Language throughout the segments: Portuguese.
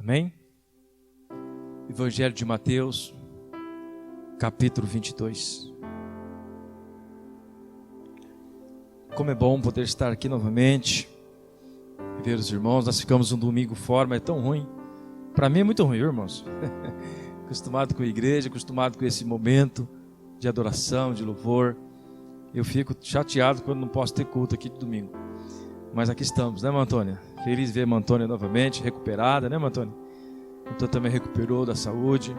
Amém? Evangelho de Mateus, capítulo 22. Como é bom poder estar aqui novamente e ver os irmãos. Nós ficamos um domingo fora, mas é tão ruim. Para mim é muito ruim, irmãos. Acostumado com a igreja, acostumado com esse momento de adoração, de louvor. Eu fico chateado quando não posso ter culto aqui de domingo. Mas aqui estamos, né, Antônia? Feliz de ver a Antônia novamente, recuperada, né, Antônia? A Antônia também recuperou da saúde.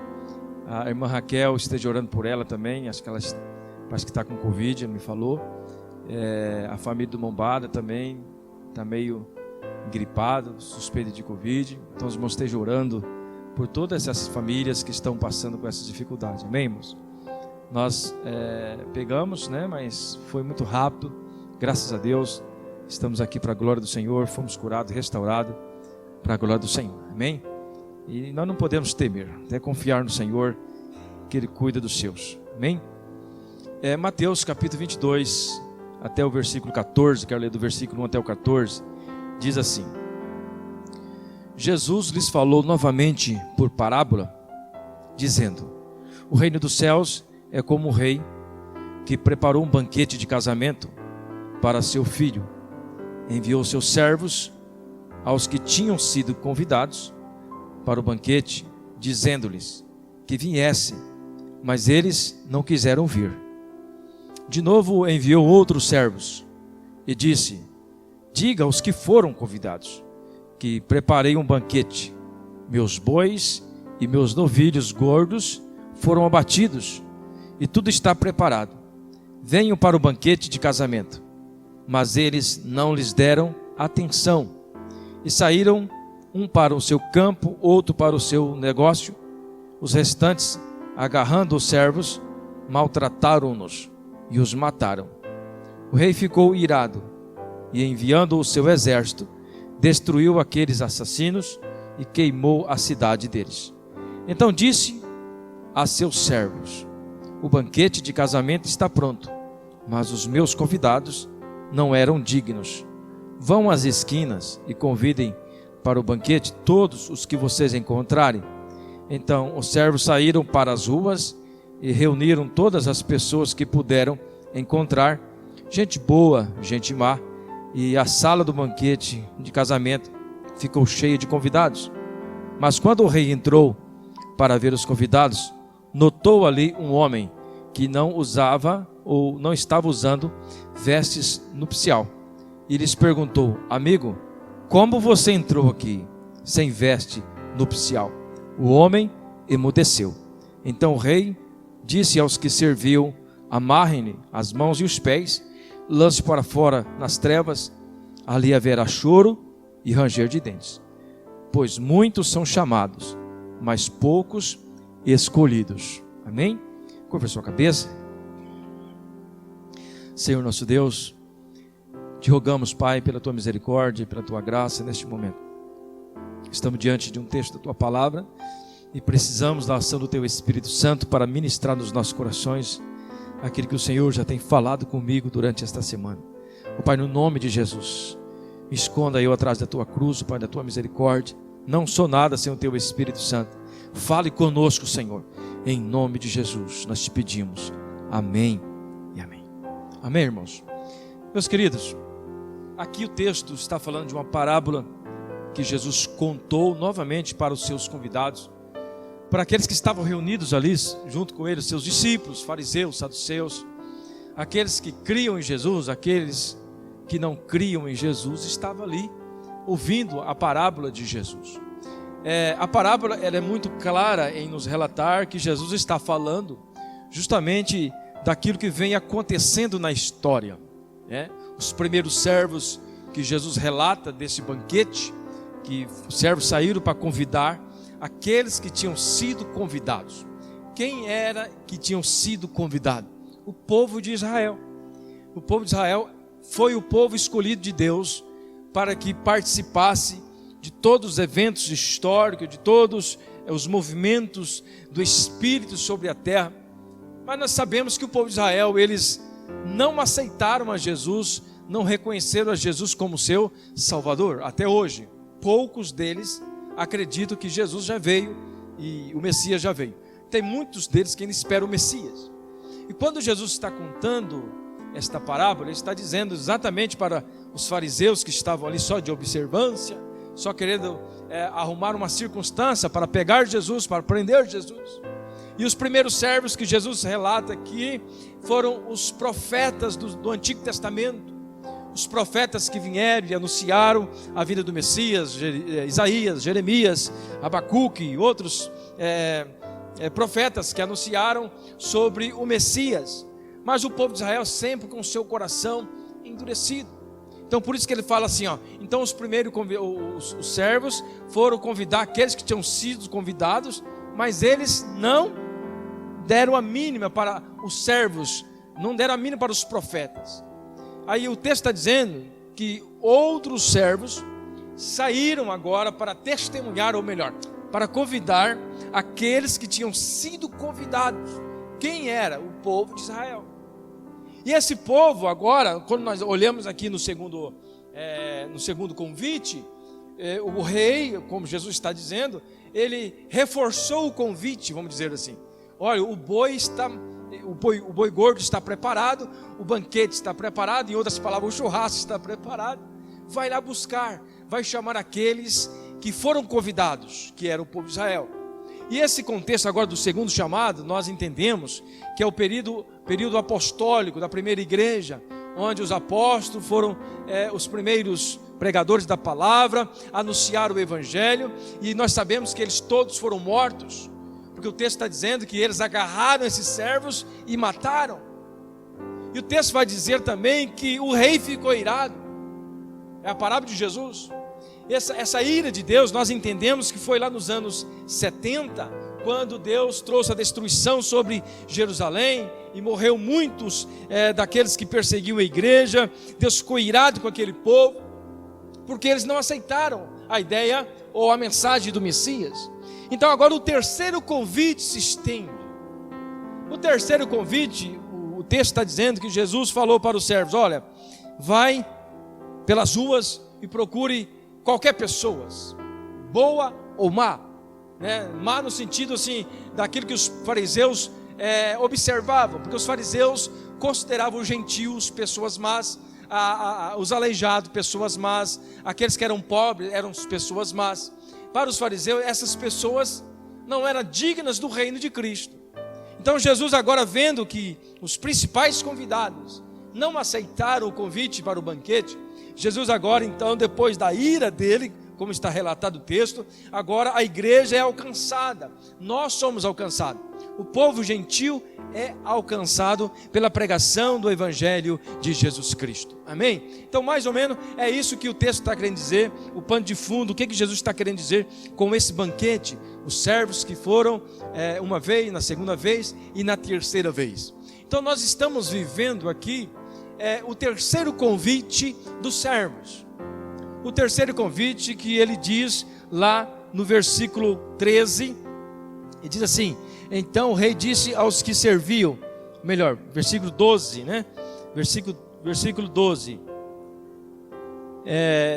A irmã Raquel, esteja orando por ela também. Acho que ela parece que está com Covid, ela me falou. A família do Mombada também está meio gripada, suspeita de Covid. Então os irmãos estejam orando por todas essas famílias que estão passando com essas dificuldades. Amém, irmãos? Nós pegamos, né, mas foi muito rápido. Graças a Deus, estamos aqui para a glória do Senhor. Fomos curados, restaurados para a glória do Senhor. Amém? E nós não podemos temer, até confiar no Senhor, que Ele cuida dos seus. Amém? Mateus capítulo 22, até o versículo 14, quero ler do versículo 1 até o 14, diz assim: Jesus lhes falou novamente por parábola, dizendo: o reino dos céus é como um rei que preparou um banquete de casamento para seu filho. Enviou seus servos aos que tinham sido convidados para o banquete, dizendo-lhes que viessem, mas eles não quiseram vir. De novo enviou outros servos e disse: diga aos que foram convidados que preparei um banquete. Meus bois e meus novilhos gordos foram abatidos e tudo está preparado. Venham para o banquete de casamento. Mas eles não lhes deram atenção e saíram, um para o seu campo, outro para o seu negócio. Os restantes, agarrando os servos, maltrataram-nos e os mataram. O rei ficou irado e, enviando o seu exército, destruiu aqueles assassinos e queimou a cidade deles. Então disse a seus servos: o banquete de casamento está pronto, mas os meus convidados não eram dignos. Vão às esquinas e convidem para o banquete todos os que vocês encontrarem. Então os servos saíram para as ruas e reuniram todas as pessoas que puderam encontrar, gente boa, gente má, e a sala do banquete de casamento ficou cheia de convidados. Mas quando o rei entrou para ver os convidados, notou ali um homem que não usava ou não estava usando vestes nupcial, e lhes perguntou: amigo, como você entrou aqui sem veste nupcial? O homem emudeceu. Então o rei disse aos que serviam: amarrem-lhe as mãos e os pés, lance para fora nas trevas, ali haverá choro e ranger de dentes, pois muitos são chamados, mas poucos escolhidos. Amém? Curva a sua cabeça. Senhor nosso Deus, te rogamos, Pai, pela tua misericórdia e pela tua graça neste momento. Estamos diante de um texto da tua palavra e precisamos da ação do teu Espírito Santo para ministrar nos nossos corações aquilo que o Senhor já tem falado comigo durante esta semana. Ó Pai, no nome de Jesus, me esconda eu atrás da tua cruz, Pai, da tua misericórdia. Não sou nada sem o teu Espírito Santo. Fale conosco, Senhor, em nome de Jesus nós te pedimos. Amém e amém. Amém, irmãos? Meus queridos, aqui o texto está falando de uma parábola que Jesus contou novamente para os seus convidados, para aqueles que estavam reunidos ali junto com ele, seus discípulos, fariseus, saduceus, aqueles que criam em Jesus, aqueles que não criam em Jesus, estavam ali ouvindo a parábola de Jesus. A parábola ela é muito clara em nos relatar que Jesus está falando justamente daquilo que vem acontecendo na história, né? Os primeiros servos que Jesus relata desse banquete, que os servos saíram para convidar aqueles que tinham sido convidados. Quem era que tinham sido convidados? O povo de Israel. O povo de Israel foi o povo escolhido de Deus para que participasse de todos os eventos históricos, de todos os movimentos do Espírito sobre a terra. Mas nós sabemos que o povo de Israel, eles não aceitaram a Jesus, não reconheceram a Jesus como seu Salvador. Até hoje, poucos deles acreditam que Jesus já veio e o Messias já veio. Tem muitos deles que ainda esperam o Messias. E quando Jesus está contando esta parábola, ele está dizendo exatamente para os fariseus que estavam ali só de observância, só querendo arrumar uma circunstância para pegar Jesus, para prender Jesus. E os primeiros servos que Jesus relata aqui foram os profetas do Antigo Testamento, os profetas que vieram e anunciaram a vinda do Messias, Isaías, Jeremias, Abacuque e outros profetas que anunciaram sobre o Messias. Mas o povo de Israel sempre com o seu coração endurecido. Então por isso que ele fala assim, então os primeiros os servos foram convidar aqueles que tinham sido convidados, mas eles não deram a mínima para os servos, não deram a mínima para os profetas. Aí o texto está dizendo que outros servos saíram agora para testemunhar, ou melhor, para convidar aqueles que tinham sido convidados. Quem era? O povo de Israel. E esse povo agora, quando nós olhamos aqui no segundo convite, o rei, como Jesus está dizendo, ele reforçou o convite, vamos dizer assim. Olha, o boi gordo está preparado, o banquete está preparado, em outras palavras, o churrasco está preparado. Vai lá buscar, vai chamar aqueles que foram convidados, que era o povo de Israel. E esse contexto agora do segundo chamado, nós entendemos que é o período apostólico da primeira igreja, onde os apóstolos foram os primeiros pregadores da palavra, anunciaram o evangelho, e nós sabemos que eles todos foram mortos, porque o texto está dizendo que eles agarraram esses servos e mataram. E o texto vai dizer também que o rei ficou irado. É a parábola de Jesus. Essa ira de Deus, nós entendemos que foi lá nos anos 70, quando Deus trouxe a destruição sobre Jerusalém, e morreu muitos daqueles que perseguiam a igreja. Deus ficou irado com aquele povo, porque eles não aceitaram a ideia ou a mensagem do Messias. Então agora o terceiro convite se estende. O terceiro convite, o texto está dizendo que Jesus falou para os servos: olha, vai pelas ruas e procure qualquer pessoa, boa ou má, má no sentido assim, daquilo que os fariseus observavam, porque os fariseus consideravam os gentios pessoas más, os aleijados pessoas más, aqueles que eram pobres eram pessoas más. Para os fariseus, essas pessoas não eram dignas do reino de Cristo. Então Jesus, agora vendo que os principais convidados não aceitaram o convite para o banquete, Jesus agora então, depois da ira dele, como está relatado o texto, agora a igreja é alcançada, nós somos alcançados, o povo gentil é alcançado pela pregação do evangelho de Jesus Cristo, amém? Então mais ou menos é isso que o texto está querendo dizer, o pano de fundo, o que Jesus está querendo dizer com esse banquete, os servos que foram uma vez, na segunda vez e na terceira vez. Então nós estamos vivendo aqui o terceiro convite dos servos. O terceiro convite que ele diz lá no versículo 13, ele diz assim: então o rei disse aos que serviam, melhor, versículo 12, versículo 12,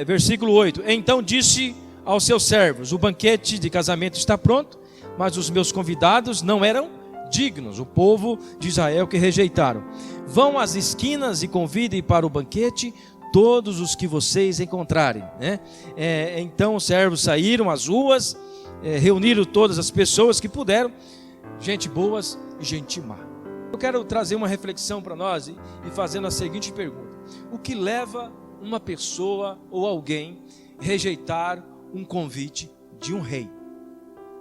versículo 8, então disse aos seus servos: o banquete de casamento está pronto, mas os meus convidados não eram dignos, o povo de Israel que rejeitaram. Vão às esquinas e convidem para o banquete todos os que vocês encontrarem, então os servos saíram às ruas, reuniram todas as pessoas que puderam, gente boas e gente má. Eu quero trazer uma reflexão para nós e fazendo a seguinte pergunta: o que leva uma pessoa ou alguém rejeitar um convite de um rei?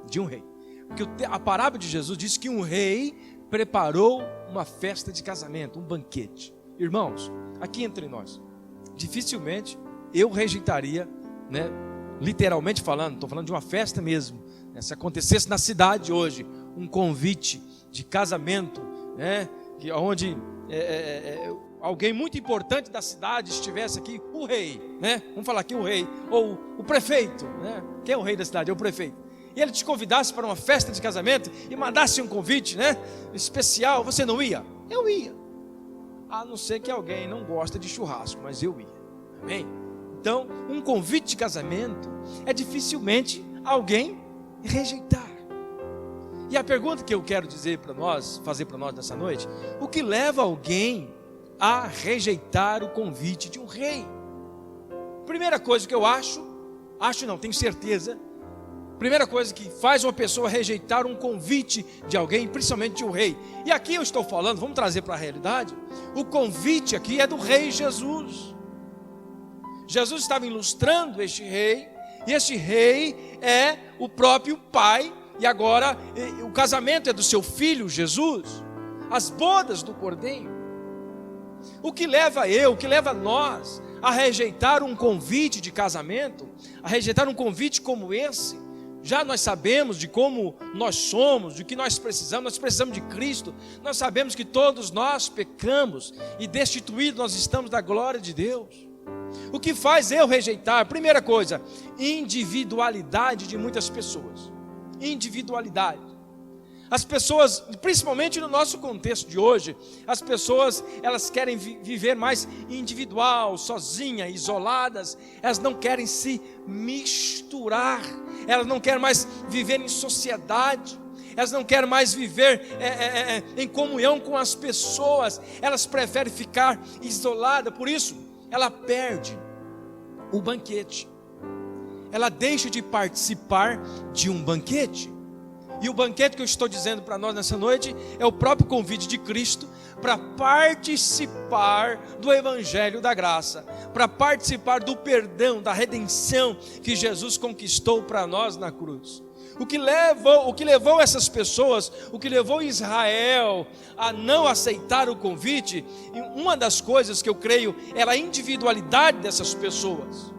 De um rei. Porque a parábola de Jesus diz que um rei preparou uma festa de casamento, um banquete. Irmãos, aqui entre nós, dificilmente eu rejeitaria, literalmente falando, estou falando de uma festa mesmo, se acontecesse na cidade hoje um convite de casamento, onde alguém muito importante da cidade estivesse aqui, o rei, vamos falar aqui o rei, ou o prefeito, quem é o rei da cidade? É o prefeito. E ele te convidasse para uma festa de casamento e mandasse um convite, especial, você não ia? Eu ia. A não ser que alguém não gosta de churrasco, mas eu ia. Amém? Então, um convite de casamento dificilmente alguém rejeitar. E a pergunta que eu quero fazer para nós nessa noite: o que leva alguém a rejeitar o convite de um rei? Primeira coisa que eu tenho certeza, primeira coisa que faz uma pessoa rejeitar um convite de alguém, principalmente de um rei. E aqui eu estou falando, vamos trazer para a realidade, o convite aqui é do rei Jesus. Jesus estava ilustrando este rei, e este rei é o próprio Pai, e agora o casamento é do seu filho Jesus, as bodas do Cordeiro. O que leva nós a rejeitar um convite de casamento, a rejeitar um convite como esse? Já nós sabemos de como nós somos, de que nós precisamos de Cristo, nós sabemos que todos nós pecamos e destituídos nós estamos da glória de Deus. O que faz eu rejeitar? Primeira coisa, individualidade de muitas pessoas. Individualidade. As pessoas, principalmente no nosso contexto de hoje, as pessoas, elas querem viver mais individual, sozinha, isoladas. Elas não querem se misturar, elas não querem mais viver em sociedade, elas não querem mais viver em comunhão com as pessoas, elas preferem ficar isolada. Por isso, ela perde o banquete, ela deixa de participar de um banquete. E o banquete que eu estou dizendo para nós nessa noite é o próprio convite de Cristo para participar do Evangelho da Graça, para participar do perdão, da redenção que Jesus conquistou para nós na cruz. O que levou essas pessoas, o que levou Israel a não aceitar o convite, uma das coisas que eu creio era a individualidade dessas pessoas,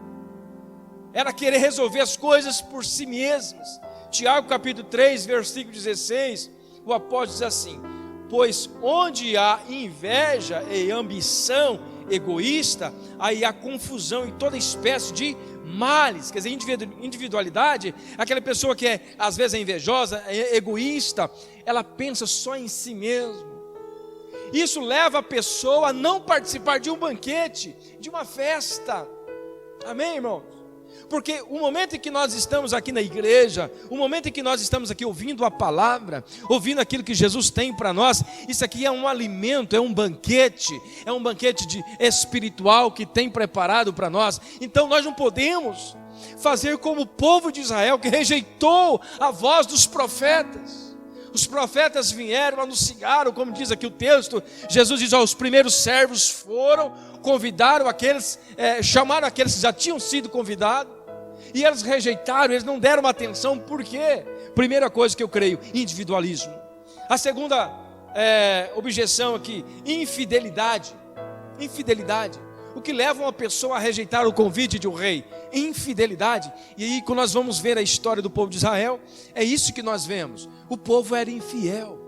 era querer resolver as coisas por si mesmas. Tiago capítulo 3, versículo 16, o apóstolo diz assim: pois onde há inveja e ambição egoísta, aí há confusão e toda espécie de males. Quer dizer, individualidade, aquela pessoa que às vezes é invejosa, é egoísta, ela pensa só em si mesmo. Isso leva a pessoa a não participar de um banquete, de uma festa. Amém, irmãos? Porque o momento em que nós estamos aqui na igreja, o momento em que nós estamos aqui ouvindo a palavra, ouvindo aquilo que Jesus tem para nós, isso aqui é um alimento, é um banquete espiritual que tem preparado para nós. Então nós não podemos fazer como o povo de Israel, que rejeitou a voz dos profetas. Os profetas vieram, anunciaram, como diz aqui o texto. Jesus diz: os primeiros servos foram, convidaram aqueles, chamaram aqueles que já tinham sido convidados, e eles rejeitaram, eles não deram atenção. Por quê? Primeira coisa que eu creio: individualismo. A segunda objeção aqui: infidelidade. O que leva uma pessoa a rejeitar o convite de um rei? Infidelidade. E aí, quando nós vamos ver a história do povo de Israel, é isso que nós vemos. O povo era infiel,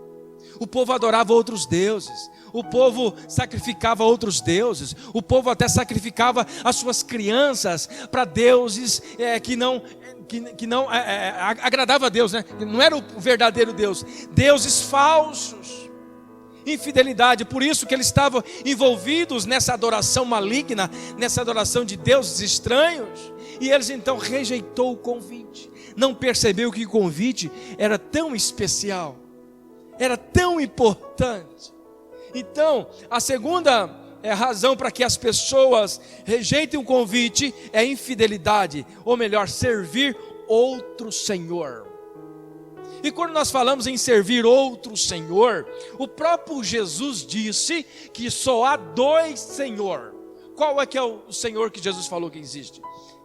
o povo adorava outros deuses, o povo sacrificava outros deuses, o povo até sacrificava as suas crianças para deuses que não agradava a Deus, né? Não era o verdadeiro Deus, deuses falsos. Infidelidade. Por isso que eles estavam envolvidos nessa adoração maligna, nessa adoração de deuses estranhos. E eles então rejeitou o convite, não percebeu que o convite era tão especial, era tão importante. Então a segunda razão para que as pessoas rejeitem o convite é infidelidade, ou melhor, servir outro senhor. E quando nós falamos em servir outro senhor, o próprio Jesus disse que só há dois senhor. Qual é que é o senhor que Jesus falou que existe?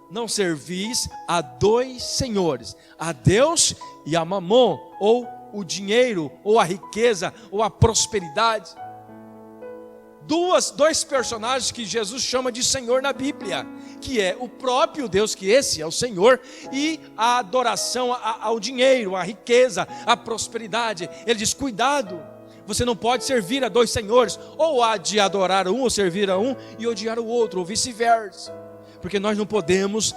Não servis a dois senhores, a Deus e a Mamon, ou o dinheiro, ou a riqueza, ou a prosperidade. Dois personagens que Jesus chama de Senhor na Bíblia, que é o próprio Deus, que esse é o Senhor, e a adoração ao dinheiro, à riqueza, à prosperidade. Ele diz: cuidado, você não pode servir a dois senhores, ou há de adorar um, ou servir a um, e odiar o outro, ou vice-versa. Porque nós não podemos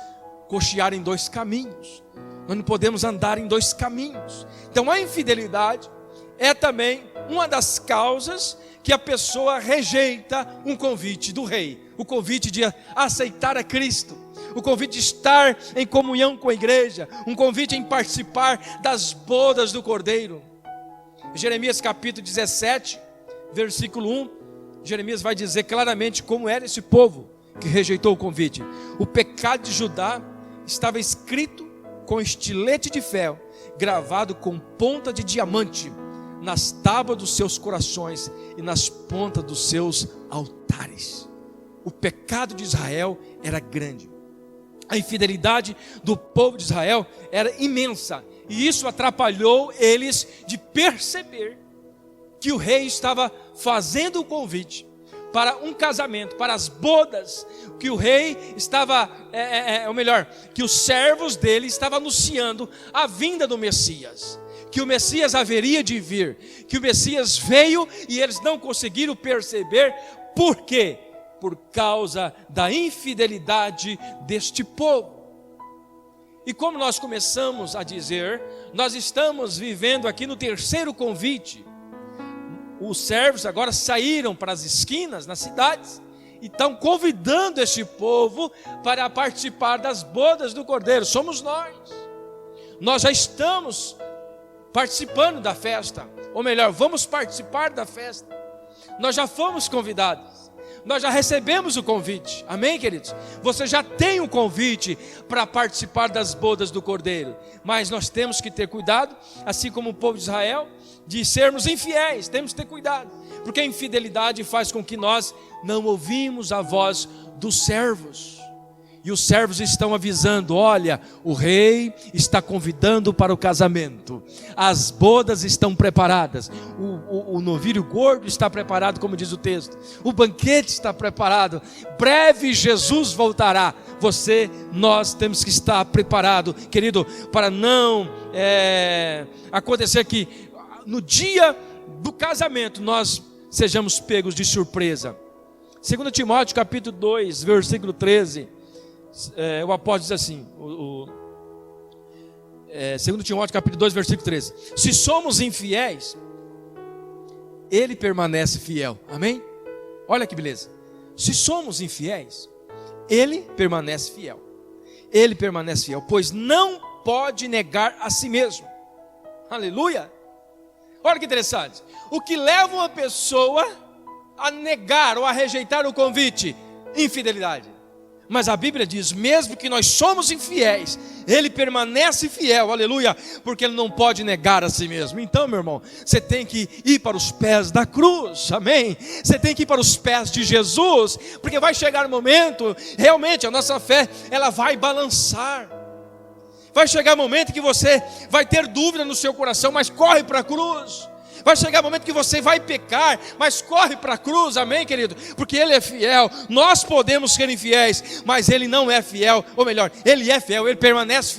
cochear em dois caminhos, nós não podemos andar em dois caminhos. Então a infidelidade é também uma das causas que a pessoa rejeita um convite do rei, o convite de aceitar a Cristo. o convite de estar em comunhão com a igreja, um convite em participar das bodas do Cordeiro. Jeremias capítulo 17, versículo 1, Jeremias vai dizer claramente como era esse povo que rejeitou o convite. O pecado de Judá estava escrito com estilete de ferro, gravado com ponta de diamante, nas tábuas dos seus corações e nas pontas dos seus altares. O pecado de Israel era grande. A infidelidade do povo de Israel era imensa. E isso atrapalhou eles de perceber que o rei estava fazendo o convite para um casamento, para as bodas, que o rei estava, ou melhor, que os servos dele estavam anunciando a vinda do Messias, que o Messias haveria de vir, que o Messias veio e eles não conseguiram perceber. Por quê? Por causa da infidelidade deste povo. E como nós começamos a dizer, nós estamos vivendo aqui no terceiro convite. Os servos agora saíram para as esquinas, nas cidades, e estão convidando este povo para participar das bodas do Cordeiro. Somos nós. Nós já estamos participando da festa, ou melhor, vamos participar da festa. Nós já fomos convidados. Nós já recebemos o convite, amém, queridos? Você já tem um convite para participar das bodas do Cordeiro, mas nós temos que ter cuidado, assim como o povo de Israel, de sermos infiéis. Temos que ter cuidado, porque a infidelidade faz com que nós não ouvimos a voz dos servos, e os servos estão avisando: olha, o rei está convidando para o casamento, as bodas estão preparadas, o novilho gordo está preparado, como diz o texto, o banquete está preparado, breve Jesus voltará. Nós temos que estar preparado, querido, para não acontecer que no dia do casamento nós sejamos pegos de surpresa. 2 Timóteo capítulo 2, versículo 13, o apóstolo diz assim, 2 Timóteo capítulo 2, versículo 13: se somos infiéis, Ele permanece fiel. Amém? Olha que beleza. Se somos infiéis, Ele permanece fiel. Ele permanece fiel, pois não pode negar a si mesmo. Aleluia. Olha que interessante. O que leva uma pessoa a negar ou a rejeitar o convite? Infidelidade. Mas a Bíblia diz, mesmo que nós somos infiéis, Ele permanece fiel, aleluia, porque Ele não pode negar a si mesmo. Então, meu irmão, você tem que ir para os pés da cruz, amém? Você tem que ir para os pés de Jesus, porque vai chegar um momento, realmente a nossa fé, ela vai balançar. Vai chegar um momento que você vai ter dúvida no seu coração, mas corre para a cruz. Vai chegar um momento que você vai pecar, mas corre para a cruz, amém, querido? Porque Ele é fiel. Nós podemos ser infiéis, mas Ele não é fiel, ou melhor, Ele é fiel, Ele permanece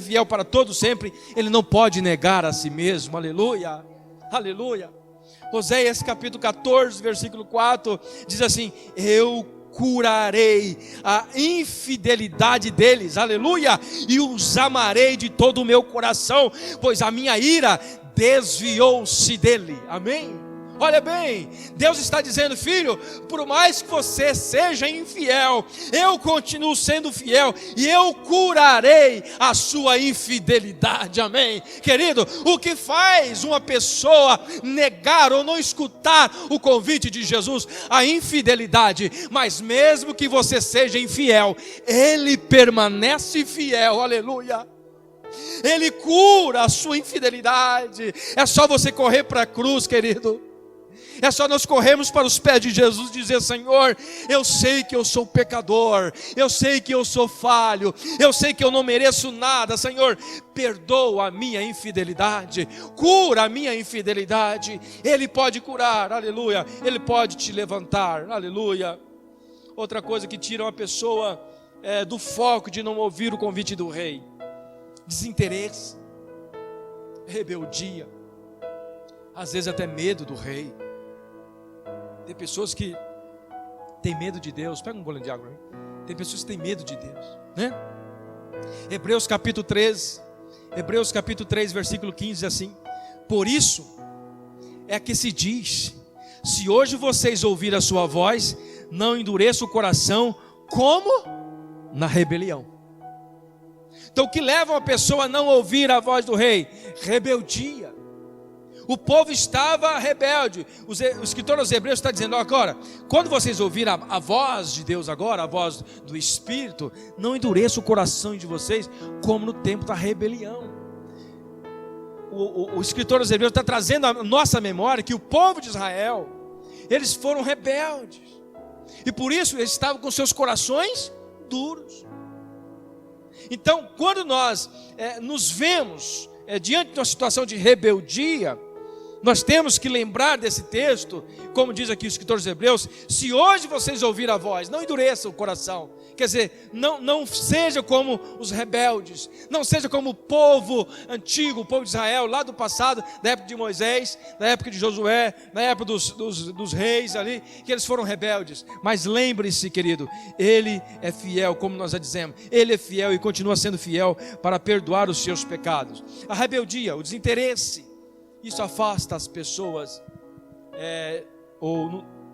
fiel para todo sempre. Ele não pode negar a si mesmo, aleluia, aleluia. Oséias capítulo 14, versículo 4, diz assim: eu curarei a infidelidade deles, aleluia, e os amarei de todo o meu coração, pois a minha ira desviou-se dele, amém? Olha bem, Deus está dizendo: filho, por mais que você seja infiel, eu continuo sendo fiel e eu curarei a sua infidelidade, amém? Querido, o que faz uma pessoa negar ou não escutar o convite de Jesus? A infidelidade. Mas mesmo que você seja infiel, Ele permanece fiel, aleluia. Ele cura a sua infidelidade. É só você correr para a cruz, querido. É só nós corrermos para os pés de Jesus e dizer: Senhor, eu sei que eu sou pecador, eu sei que eu sou falho, eu sei que eu não mereço nada. Senhor, perdoa a minha infidelidade, cura a minha infidelidade. Ele pode curar, aleluia. Ele pode te levantar, aleluia. Outra coisa que tira uma pessoa do foco de não ouvir o convite do rei: desinteresse, rebeldia, às vezes até medo do rei. Tem pessoas que têm medo de Deus. Pega um bolinho de água aí. Tem pessoas que têm medo de Deus, né? Hebreus capítulo 3, versículo 15 diz assim: por isso é que se diz: se hoje vocês ouvirem a sua voz, não endureça o coração como Na rebelião. Então o que leva uma pessoa a não ouvir a voz do rei? Rebeldia. O povo estava rebelde. O escritor aos Hebreus está dizendo: agora, quando vocês ouvirem a voz de Deus agora, a voz do Espírito, não endureça o coração de vocês como no tempo da rebelião. O escritor aos Hebreus está trazendo à nossa memória que o povo de Israel, eles foram rebeldes, e por isso eles estavam com seus corações duros. Então, quando nós nos vemos diante de uma situação de rebeldia, nós temos que lembrar desse texto, como diz aqui o escritor dos Hebreus: se hoje vocês ouvirem a voz, não endureçam o coração. Quer dizer, não seja como os rebeldes, não seja como o povo antigo, o povo de Israel, lá do passado, da época de Moisés, da época de Josué, na época dos reis ali, que eles foram rebeldes. Mas lembre-se, querido, Ele é fiel, como nós já dizemos, Ele é fiel e continua sendo fiel para perdoar os seus pecados. A rebeldia, o desinteresse, isso afasta as pessoas,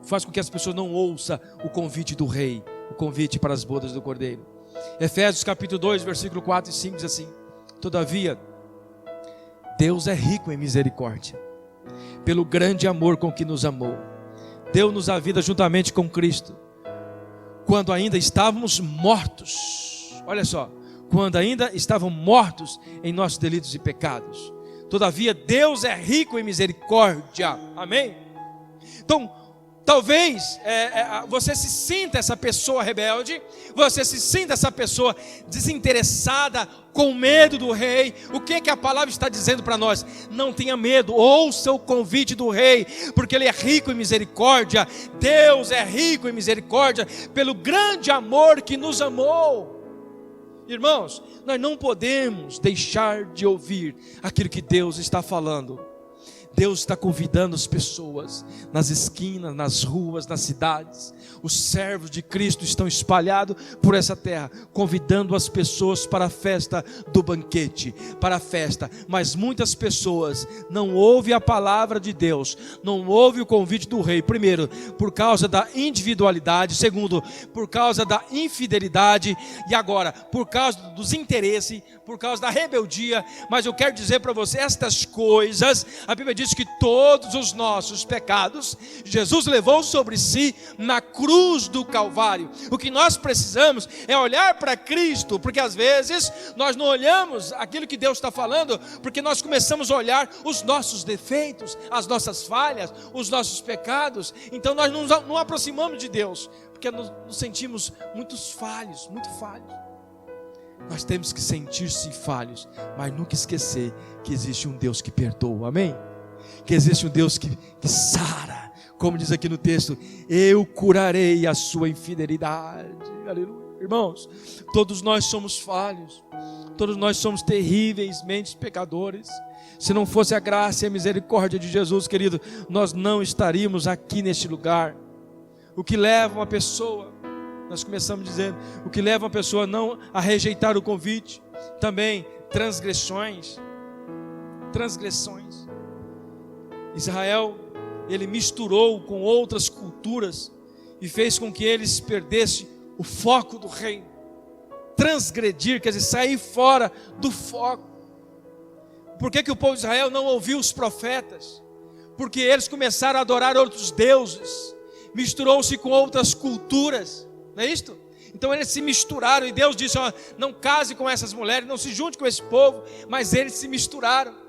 faz com que as pessoas não ouçam o convite do rei, o convite para as bodas do Cordeiro. Efésios capítulo 2, versículo 4 e 5 diz assim: todavia, Deus é rico em misericórdia, pelo grande amor com que nos amou, deu-nos a vida juntamente com Cristo, quando ainda estávamos mortos. Olha só, quando ainda estavam mortos em nossos delitos e pecados. Todavia, Deus é rico em misericórdia. Amém? Então, talvez você se sinta essa pessoa rebelde, você se sinta essa pessoa desinteressada, com medo do rei. O que a palavra está dizendo para nós? Não tenha medo, ouça o convite do rei, porque Ele é rico em misericórdia. Deus é rico em misericórdia, pelo grande amor que nos amou. Irmãos, nós não podemos deixar de ouvir aquilo que Deus está falando. Deus está convidando as pessoas nas esquinas, nas ruas, nas cidades. Os servos de Cristo estão espalhados por essa terra, convidando as pessoas para a festa do banquete, para a festa. Mas muitas pessoas não ouvem a palavra de Deus, não ouvem o convite do rei. Primeiro, por causa da individualidade. Segundo, por causa da infidelidade. E agora, por causa dos interesses, por causa da rebeldia. Mas eu quero dizer para você, estas coisas, a Bíblia diz que todos os nossos pecados Jesus levou sobre si na cruz do Calvário. O que nós precisamos é olhar para Cristo, porque às vezes nós não olhamos aquilo que Deus está falando, porque nós começamos a olhar os nossos defeitos, as nossas falhas, os nossos pecados. Então nós não aproximamos de Deus, porque nos sentimos muito falhos. Nós temos que sentir-se falhos, mas nunca esquecer que existe um Deus que perdoa, amém? Que existe um Deus que sara, como diz aqui no texto: eu curarei a sua infidelidade. Aleluia. Irmãos, todos nós somos falhos, todos nós somos terrivelmente pecadores. Se não fosse a graça e a misericórdia de Jesus, querido, nós não estaríamos aqui neste lugar. O que leva uma pessoa, nós começamos dizendo, o que leva uma pessoa não a rejeitar o convite, também transgressões. Israel, ele misturou com outras culturas e fez com que eles perdessem o foco do reino. Transgredir, quer dizer, sair fora do foco. Por que o povo de Israel não ouviu os profetas? Porque eles começaram a adorar outros deuses, misturou-se com outras culturas, não é isto? Então eles se misturaram e Deus disse: não case com essas mulheres, não se junte com esse povo. Mas eles se misturaram,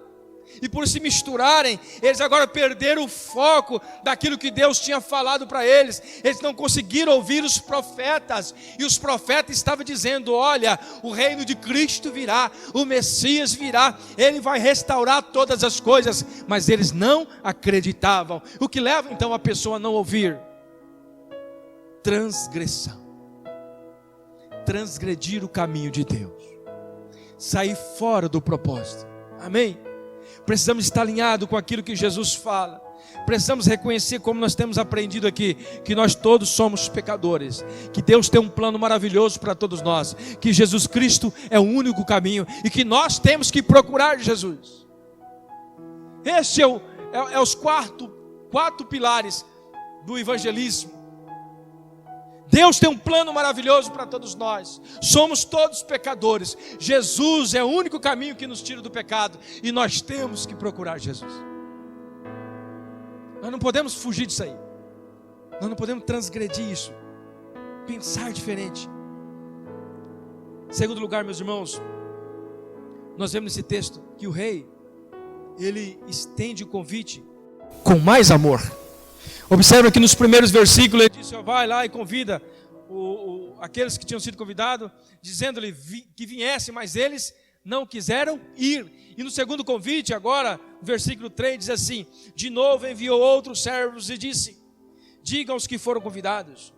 e por se misturarem, eles agora perderam o foco daquilo que Deus tinha falado para eles. Eles não conseguiram ouvir os profetas, e os profetas estavam dizendo: olha, o reino de Cristo virá, o Messias virá, Ele vai restaurar todas as coisas. Mas eles não acreditavam. O que leva então a pessoa a não ouvir? Transgressão. Transgredir o caminho de Deus, sair fora do propósito, amém? Precisamos estar alinhados com aquilo que Jesus fala. Precisamos reconhecer, como nós temos aprendido aqui, que nós todos somos pecadores, que Deus tem um plano maravilhoso para todos nós, que Jesus Cristo é o único caminho e que nós temos que procurar Jesus. Este os quatro pilares do evangelismo. Deus tem um plano maravilhoso para todos nós. Somos todos pecadores. Jesus é o único caminho que nos tira do pecado. E nós temos que procurar Jesus. Nós não podemos fugir disso aí. Nós não podemos transgredir isso. Pensar diferente. Em segundo lugar, meus irmãos, nós vemos nesse texto que o rei, ele estende o convite com mais amor. Observa que nos primeiros versículos ele disse: vai lá e convida aqueles que tinham sido convidados, dizendo-lhe que viessem, mas eles não quiseram ir. E no segundo convite, agora, o versículo 3 diz assim: de novo enviou outros servos e disse: diga aos que foram convidados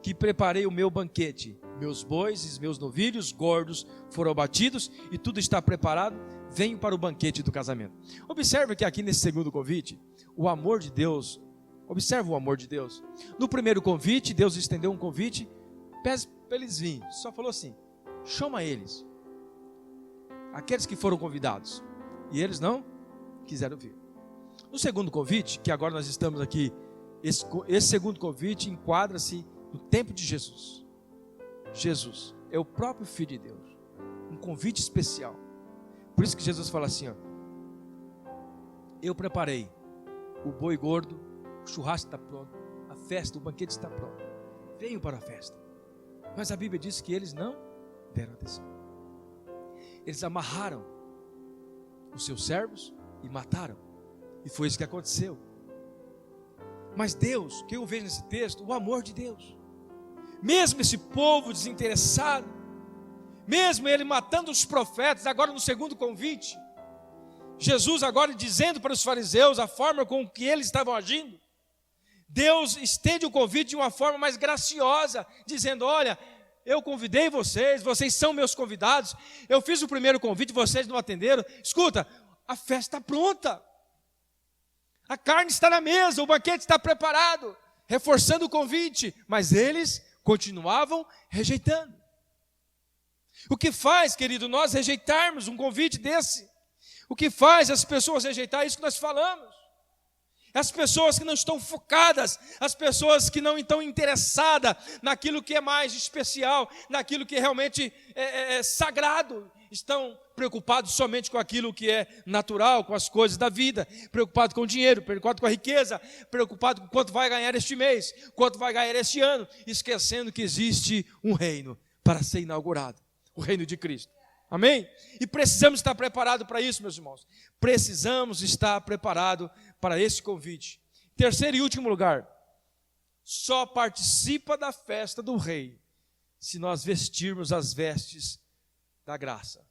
que preparei o meu banquete, meus bois e meus novilhos gordos foram abatidos e tudo está preparado, venho para o banquete do casamento. Observe que aqui nesse segundo convite, o amor de Deus, observe o amor de Deus. No primeiro convite, Deus estendeu um convite, pede para eles virem, só falou assim: chama eles, aqueles que foram convidados, e eles não quiseram vir. No segundo convite, que agora nós estamos aqui, esse segundo convite enquadra-se no tempo de Jesus. Jesus é o próprio Filho de Deus, um convite especial. Por isso que Jesus fala assim: ó, eu preparei o boi gordo, o churrasco está pronto, a festa, o banquete está pronto, venham para a festa. Mas a Bíblia diz que eles não deram atenção. Eles amarraram os seus servos e mataram, e foi isso que aconteceu. Mas Deus, que eu vejo nesse texto, o amor de Deus, mesmo esse povo desinteressado, mesmo ele matando os profetas, agora no segundo convite, Jesus agora dizendo para os fariseus a forma com que eles estavam agindo, Deus estende o convite de uma forma mais graciosa, dizendo: olha, eu convidei vocês, vocês são meus convidados, eu fiz o primeiro convite, vocês não atenderam, escuta, a festa está pronta, a carne está na mesa, o banquete está preparado, reforçando o convite, mas eles continuavam rejeitando. O que faz, querido, nós rejeitarmos um convite desse? O que faz as pessoas rejeitar isso que nós falamos? As pessoas que não estão focadas, as pessoas que não estão interessadas naquilo que é mais especial, naquilo que realmente é sagrado, estão preocupados somente com aquilo que é natural, com as coisas da vida, preocupado com o dinheiro, preocupado com a riqueza, preocupado com quanto vai ganhar este mês, quanto vai ganhar este ano, esquecendo que existe um reino para ser inaugurado, o reino de Cristo. Amém? E precisamos estar preparados para isso, meus irmãos. Precisamos estar preparados para esse convite. Terceiro e último lugar, só participa da festa do rei se nós vestirmos as vestes da graça.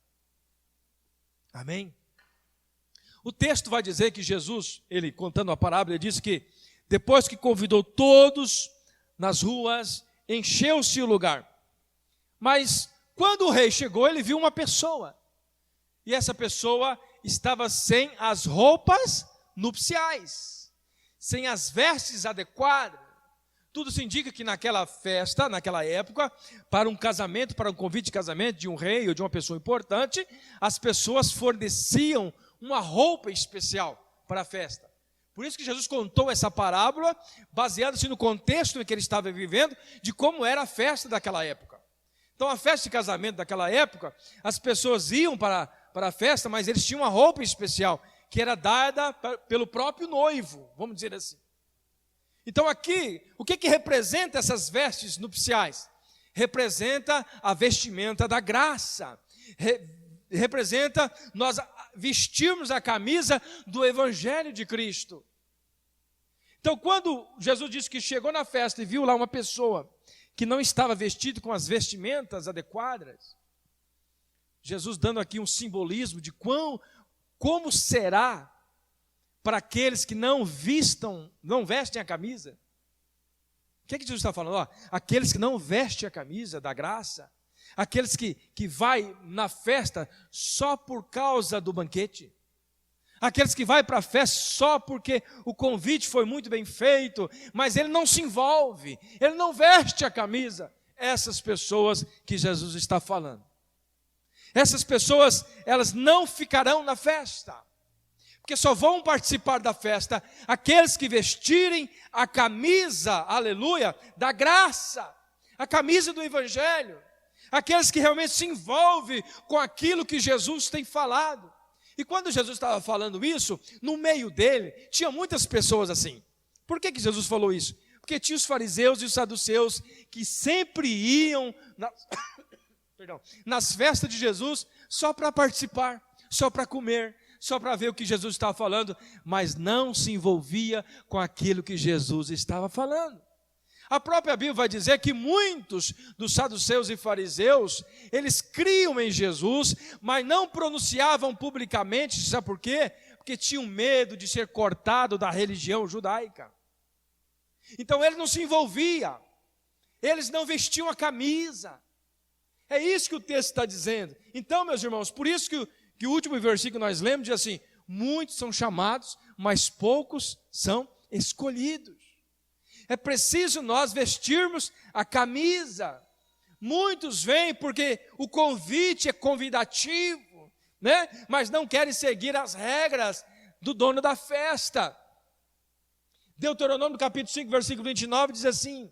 Amém? O texto vai dizer que Jesus, ele contando a parábola, ele disse que depois que convidou todos nas ruas, encheu-se o lugar. Mas quando o rei chegou, ele viu uma pessoa, e essa pessoa estava sem as roupas nupciais, sem as vestes adequadas. Tudo se indica que naquela festa, naquela época, para um casamento, para um convite de casamento de um rei ou de uma pessoa importante, as pessoas forneciam uma roupa especial para a festa. Por isso que Jesus contou essa parábola, baseado-se no contexto em que ele estava vivendo, de como era a festa daquela época. Então, a festa de casamento daquela época, as pessoas iam para a festa, mas eles tinham uma roupa especial, que era dada pelo próprio noivo, vamos dizer assim. Então aqui, o que representa essas vestes nupciais? Representa a vestimenta da graça, representa nós vestirmos a camisa do Evangelho de Cristo. Então quando Jesus disse que chegou na festa e viu lá uma pessoa que não estava vestido com as vestimentas adequadas, Jesus dando aqui um simbolismo de como será para aqueles que não vestem a camisa. O que é que Jesus está falando? Ó, aqueles que não vestem a camisa da graça, aqueles que vai na festa só por causa do banquete, aqueles que vai para a festa só porque o convite foi muito bem feito, mas ele não se envolve, ele não veste a camisa. Essas pessoas que Jesus está falando, essas pessoas, elas não ficarão na festa, porque só vão participar da festa aqueles que vestirem a camisa, aleluia, da graça, a camisa do Evangelho, aqueles que realmente se envolvem com aquilo que Jesus tem falado. E quando Jesus estava falando isso, no meio dele, tinha muitas pessoas assim. Por que Jesus falou isso? Porque tinha os fariseus e os saduceus que sempre iam nas festas de Jesus só para participar, só para comer, só para ver o que Jesus estava falando, mas não se envolvia com aquilo que Jesus estava falando. A própria Bíblia vai dizer que muitos dos saduceus e fariseus, eles criam em Jesus, mas não pronunciavam publicamente, sabe por quê? Porque tinham medo de ser cortado da religião judaica. Então eles não se envolviam, eles não vestiam a camisa. É isso que o texto está dizendo. Então, meus irmãos, por isso que o último versículo que nós lemos diz assim: muitos são chamados, mas poucos são escolhidos. É preciso nós vestirmos a camisa. Muitos vêm porque o convite é convidativo, né? Mas não querem seguir as regras do dono da festa. Deuteronômio capítulo 5, versículo 29 diz assim: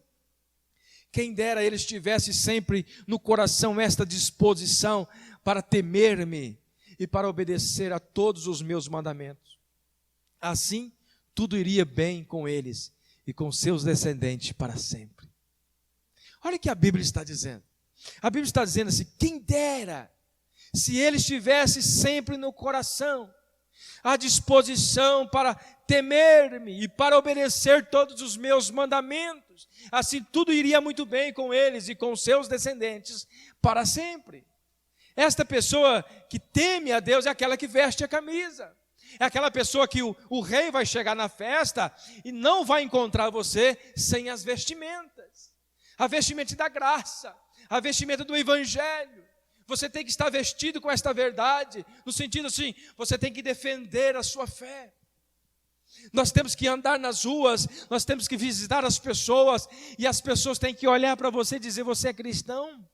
quem dera eles tivessem sempre no coração esta disposição para temer-me e para obedecer a todos os meus mandamentos. Assim, tudo iria bem com eles e com seus descendentes para sempre. Olha o que a Bíblia está dizendo. A Bíblia está dizendo assim: quem dera se eles tivessem sempre no coração a disposição para temer-me e para obedecer todos os meus mandamentos. Assim tudo iria muito bem com eles e com seus descendentes para sempre. Esta pessoa que teme a Deus é aquela que veste a camisa. É aquela pessoa que o rei vai chegar na festa e não vai encontrar você sem as vestimentas. A vestimenta da graça, a vestimenta do Evangelho. Você tem que estar vestido com esta verdade, no sentido assim, você tem que defender a sua fé. Nós temos que andar nas ruas, nós temos que visitar as pessoas, e as pessoas têm que olhar para você e dizer: você é cristão?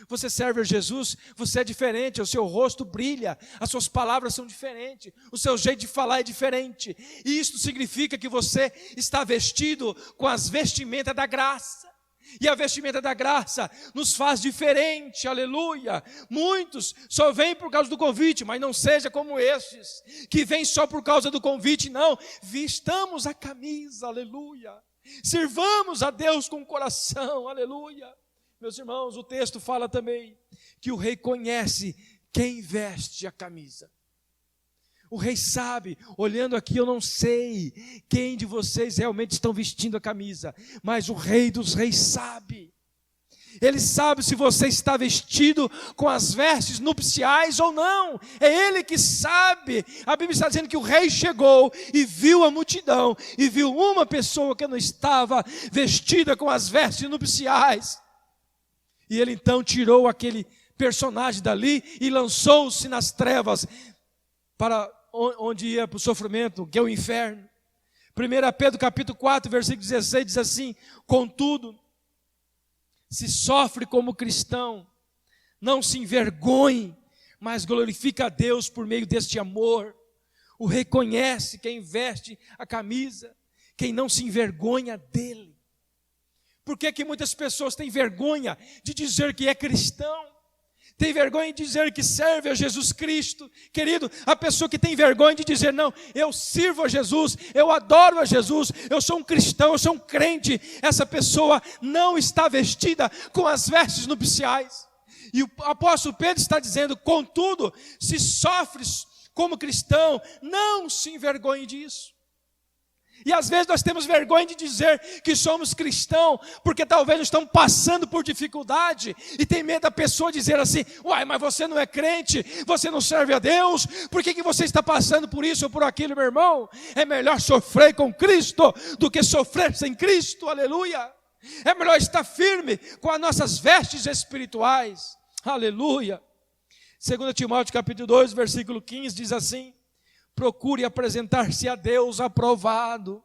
Você serve a Jesus? Você é diferente, o seu rosto brilha, as suas palavras são diferentes, o seu jeito de falar é diferente, e isso significa que você está vestido com as vestimentas da graça. E a vestimenta da graça nos faz diferente, aleluia. Muitos só vêm por causa do convite, mas não seja como estes, que vêm só por causa do convite, não. Vistamos a camisa, aleluia. Sirvamos a Deus com o coração, aleluia. Meus irmãos, o texto fala também que o rei conhece quem veste a camisa. O rei sabe, olhando aqui, eu não sei quem de vocês realmente estão vestindo a camisa, mas o rei dos reis sabe. Ele sabe se você está vestido com as vestes nupciais ou não. É ele que sabe. A Bíblia está dizendo que o rei chegou e viu a multidão, e viu uma pessoa que não estava vestida com as vestes nupciais. E ele então tirou aquele personagem dali e lançou-se nas trevas para onde ia para o sofrimento, que é o inferno. 1 Pedro capítulo 4, versículo 16 diz assim: contudo, se sofre como cristão, não se envergonhe, mas glorifica a Deus por meio deste amor. O rei conhece quem veste a camisa, quem não se envergonha dele. Por que que muitas pessoas têm vergonha de dizer que é cristão? Tem vergonha de dizer que serve a Jesus Cristo? Querido, a pessoa que tem vergonha de dizer: não, eu sirvo a Jesus, eu adoro a Jesus, eu sou um cristão, eu sou um crente, essa pessoa não está vestida com as vestes nupciais. E o apóstolo Pedro está dizendo: contudo, se sofres como cristão, não se envergonhe disso. E às vezes nós temos vergonha de dizer que somos cristãos, porque talvez estamos passando por dificuldade, e tem medo da pessoa dizer assim: uai, mas você não é crente, você não serve a Deus, por que você está passando por isso ou por aquilo, meu irmão? É melhor sofrer com Cristo do que sofrer sem Cristo, aleluia. É melhor estar firme com as nossas vestes espirituais, aleluia. 2 Timóteo capítulo 2, versículo 15 diz assim: procure apresentar-se a Deus aprovado,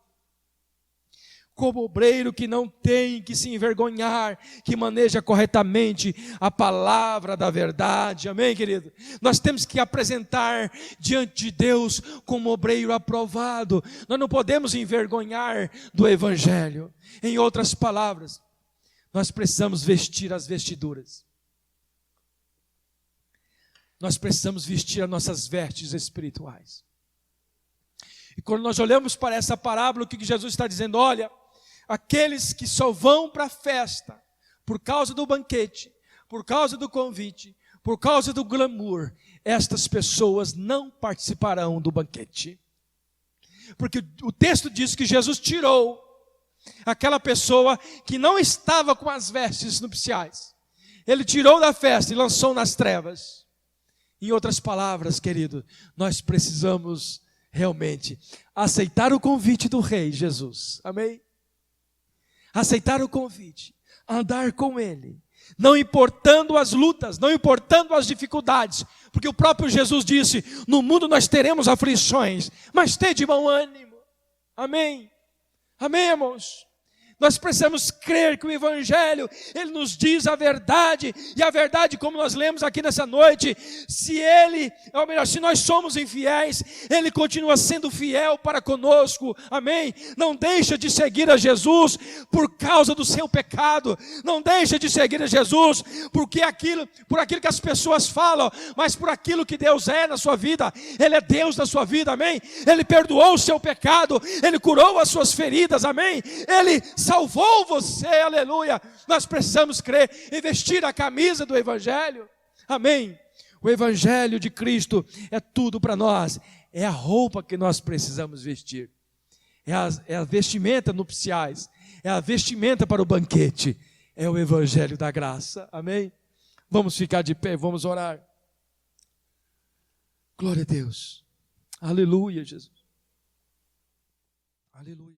como obreiro que não tem que se envergonhar, que maneja corretamente a palavra da verdade. Amém, querido? Nós temos que apresentar diante de Deus como obreiro aprovado. Nós não podemos envergonhar do Evangelho. Em outras palavras, Nós precisamos vestir as vestiduras. Nós precisamos vestir as nossas vestes espirituais. E quando nós olhamos para essa parábola, o que Jesus está dizendo? Olha, aqueles que só vão para a festa por causa do banquete, por causa do convite, por causa do glamour, estas pessoas não participarão do banquete. Porque o texto diz que Jesus tirou aquela pessoa que não estava com as vestes nupciais. Ele tirou da festa e lançou nas trevas. Em outras palavras, querido, nós precisamos realmente aceitar o convite do Rei Jesus. Amém? Aceitar o convite, andar com Ele, não importando as lutas, não importando as dificuldades, porque o próprio Jesus disse: no mundo nós teremos aflições, mas tede bom ânimo. Amém? Amém, irmãos? Nós precisamos crer que o Evangelho, ele nos diz a verdade, e a verdade, como nós lemos aqui nessa noite, se nós somos infiéis, ele continua sendo fiel para conosco, amém? Não deixa de seguir a Jesus por causa do seu pecado, não deixa de seguir a Jesus por aquilo que as pessoas falam, mas por aquilo que Deus é na sua vida. Ele é Deus na sua vida, amém? Ele perdoou o seu pecado, ele curou as suas feridas, amém? Ele salvou você, aleluia. Nós precisamos crer e vestir a camisa do Evangelho, amém? O Evangelho de Cristo é tudo para nós, é a roupa que nós precisamos vestir, é a vestimenta nupciais, é a vestimenta para o banquete, é o Evangelho da graça, amém? Vamos ficar de pé, vamos orar. Glória a Deus, aleluia, Jesus, aleluia.